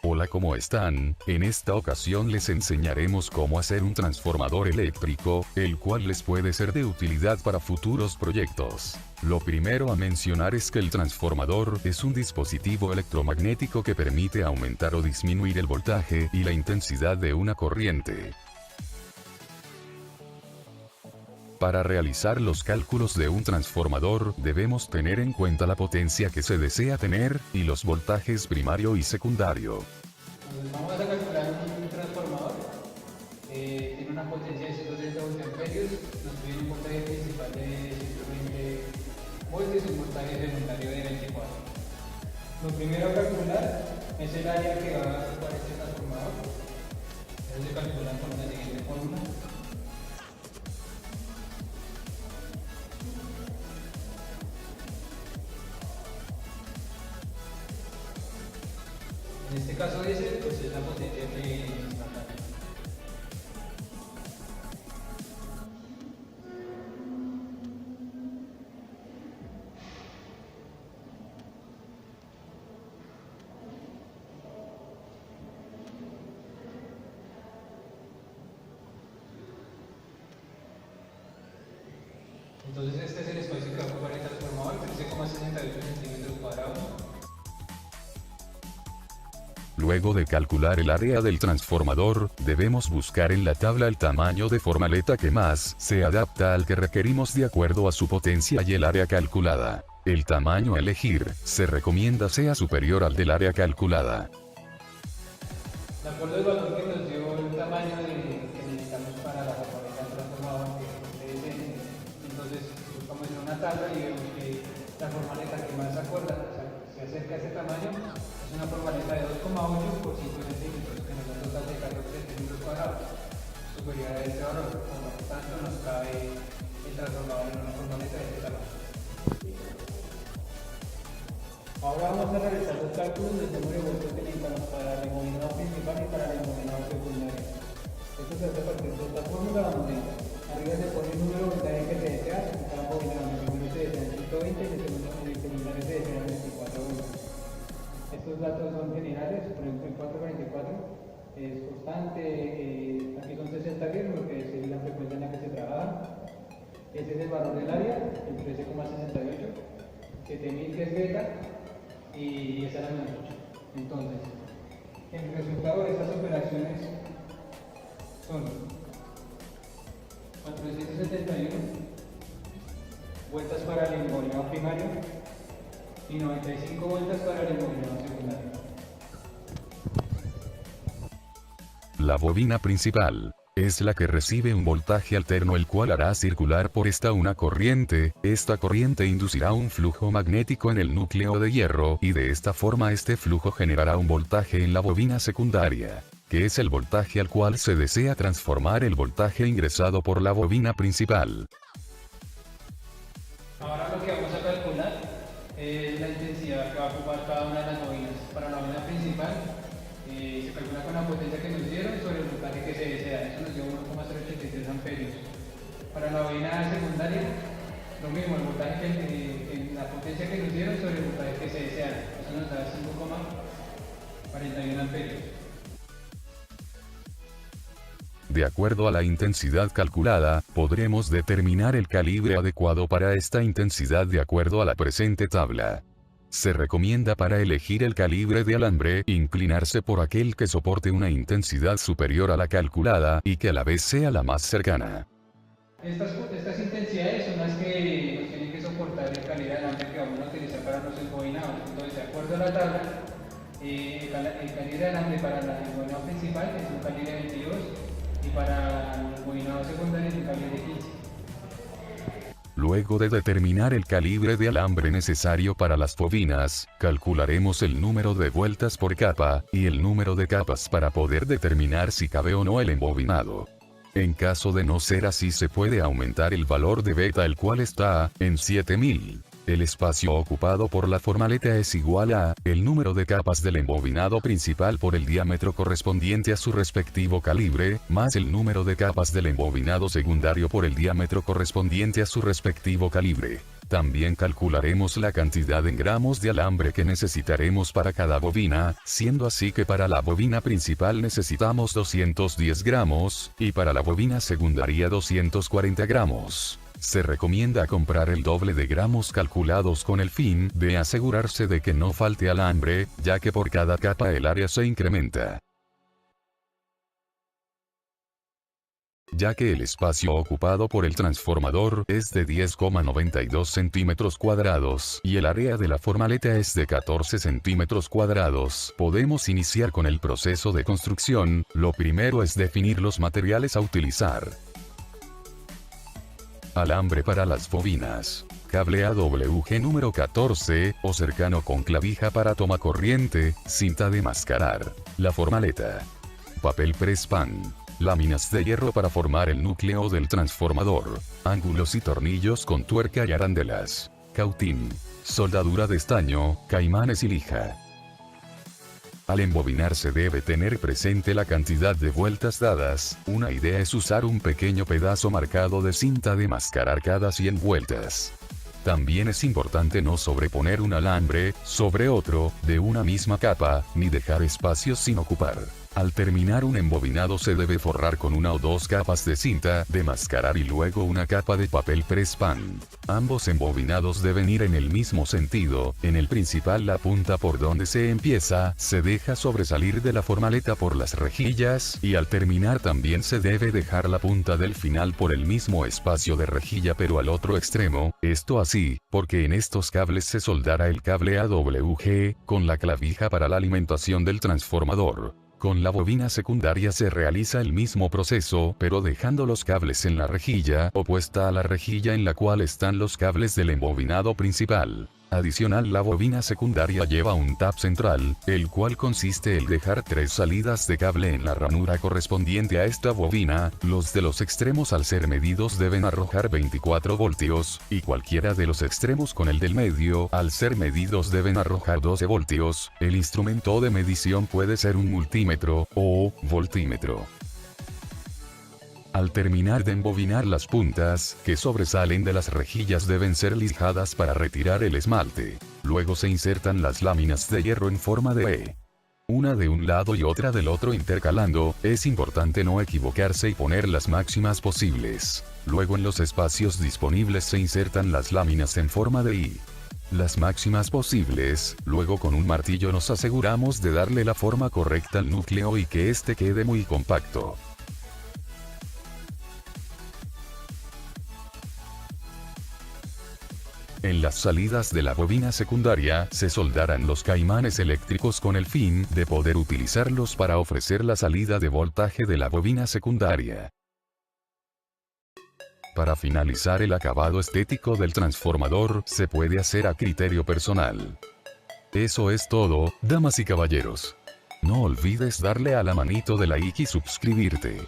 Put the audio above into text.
Hola, ¿cómo están? En esta ocasión les enseñaremos cómo hacer un transformador eléctrico, el cual les puede ser de utilidad para futuros proyectos. Lo primero a mencionar es que el transformador es un dispositivo electromagnético que permite aumentar o disminuir el voltaje y la intensidad de una corriente. Para realizar los cálculos de un transformador, debemos tener en cuenta la potencia que se desea tener, y los voltajes primario y secundario. Entonces vamos a calcular un transformador, tiene una potencia de 130 voltamperios, nos pide un voltaje principal de 120 voltios y un voltaje secundario de 24. Lo primero a calcular es el área que va a ocupar este transformador. Eso se calcula con la siguiente fórmula. En este caso ese, pues es la potencia que está dando. Entonces este es el espacio que va a ocupar el transformador, 13,68 centímetros cuadrados. Luego de calcular el área del transformador, debemos buscar en la tabla el tamaño de formaleta que más se adapta al que requerimos de acuerdo a su potencia y el área calculada. El tamaño a elegir se recomienda sea superior al del área calculada. De acuerdo al valor que nos dio el tamaño que necesitamos para la formaleta del transformador, que es DSN, entonces buscamos en una tabla y vemos que la formaleta que más se acuerda, o sea, se acerca a ese tamaño, es una formaleta de 2,8 por 5 centímetros, que nos da un total de 14 centímetros cuadrados, superior a este valor. Por lo tanto, nos cabe el transformador en una formaleta de este tamaño. Ahora vamos a realizar los cálculos del número de voltios que necesitamos para el embobinado principal y para el embobinado secundario. Esto se hace a partir de esta fórmula donde arriba se pone el número de voltaje que se desea en cada embobinado. En el primero se desean 120 y en el secundario se desean 24 voltios. Estos datos son generales, por ejemplo el 444 es constante, aquí son 60 Hz porque es la frecuencia en la que se trabaja. Ese es el valor del área, el 13,68, 7000 que es beta, y esa es la menos 8. Entonces, el resultado de estas operaciones son 471 vueltas para el embobinado primario y 95 vueltas para el embobinado secundario. La bobina principal es la que recibe un voltaje alterno, el cual hará circular por esta una corriente. Esta corriente inducirá un flujo magnético en el núcleo de hierro y de esta forma este flujo generará un voltaje en la bobina secundaria, que es el voltaje al cual se desea transformar el voltaje ingresado por la bobina principal. Ahora lo que vamos a calcular es la intensidad que va a ocupar cada una de las bobinas. Para la bobina principal se calcula con la potencia que nos dieron sobre el voltaje que se desea. Eso nos dio 1,083 amperios. Para la bobina secundaria, lo mismo, el voltaje la potencia que nos dieron sobre el voltaje que se desea. Eso nos da 5,41 amperios. De acuerdo a la intensidad calculada, podremos determinar el calibre adecuado para esta intensidad de acuerdo a la presente tabla. Se recomienda para elegir el calibre de alambre inclinarse por aquel que soporte una intensidad superior a la calculada y que a la vez sea la más cercana. Estas intensidades son las que nos tienen que soportar el calibre de alambre que vamos a utilizar para los embobinados. Entonces, de acuerdo a la tabla, el calibre de alambre para el embobinado principal es un calibre de 22 y para el embobinado secundario es un calibre de 15. Luego de determinar el calibre de alambre necesario para las bobinas, calcularemos el número de vueltas por capa, y el número de capas para poder determinar si cabe o no el embobinado. En caso de no ser así, se puede aumentar el valor de beta, el cual está en 7000. El espacio ocupado por la formaleta es igual a el número de capas del embobinado principal por el diámetro correspondiente a su respectivo calibre, más el número de capas del embobinado secundario por el diámetro correspondiente a su respectivo calibre. También calcularemos la cantidad en gramos de alambre que necesitaremos para cada bobina, siendo así que para la bobina principal necesitamos 210 gramos, y para la bobina secundaria 240 gramos. Se recomienda comprar el doble de gramos calculados con el fin de asegurarse de que no falte alambre, ya que por cada capa el área se incrementa. Ya que el espacio ocupado por el transformador es de 10,92 centímetros cuadrados y el área de la formaleta es de 14 centímetros cuadrados, podemos iniciar con el proceso de construcción. Lo primero es definir los materiales a utilizar. Alambre para las bobinas. Cable AWG número 14, o cercano con clavija para toma corriente, cinta de mascarar. La formaleta. Papel press-pan. Láminas de hierro para formar el núcleo del transformador. Ángulos y tornillos con tuerca y arandelas. Cautín. Soldadura de estaño, caimanes y lija. Al embobinar se debe tener presente la cantidad de vueltas dadas. Una idea es usar un pequeño pedazo marcado de cinta de mascarar cada 100 vueltas. También es importante no sobreponer un alambre sobre otro, de una misma capa, ni dejar espacios sin ocupar. Al terminar un embobinado se debe forrar con una o dos capas de cinta de mascarar y luego una capa de papel press-pan. Ambos embobinados deben ir en el mismo sentido. En el principal, la punta por donde se empieza se deja sobresalir de la formaleta por las rejillas, y al terminar también se debe dejar la punta del final por el mismo espacio de rejilla pero al otro extremo. Esto así, porque en estos cables se soldará el cable AWG con la clavija para la alimentación del transformador. Con la bobina secundaria se realiza el mismo proceso, pero dejando los cables en la rejilla opuesta a la rejilla en la cual están los cables del embobinado principal. Adicional, la bobina secundaria lleva un tap central, el cual consiste en dejar 3 salidas de cable en la ranura correspondiente a esta bobina. Los de los extremos al ser medidos deben arrojar 24 voltios, y cualquiera de los extremos con el del medio al ser medidos deben arrojar 12 voltios. El instrumento de medición puede ser un multímetro o voltímetro. Al terminar de embobinar, las puntas que sobresalen de las rejillas deben ser lijadas para retirar el esmalte. Luego se insertan las láminas de hierro en forma de E. Una de un lado y otra del otro intercalando. Es importante no equivocarse y poner las máximas posibles. Luego en los espacios disponibles se insertan las láminas en forma de I. Las máximas posibles. Luego con un martillo nos aseguramos de darle la forma correcta al núcleo y que éste quede muy compacto. En las salidas de la bobina secundaria se soldarán los caimanes eléctricos con el fin de poder utilizarlos para ofrecer la salida de voltaje de la bobina secundaria. Para finalizar, el acabado estético del transformador se puede hacer a criterio personal. Eso es todo, damas y caballeros. No olvides darle a la manito de like y suscribirte.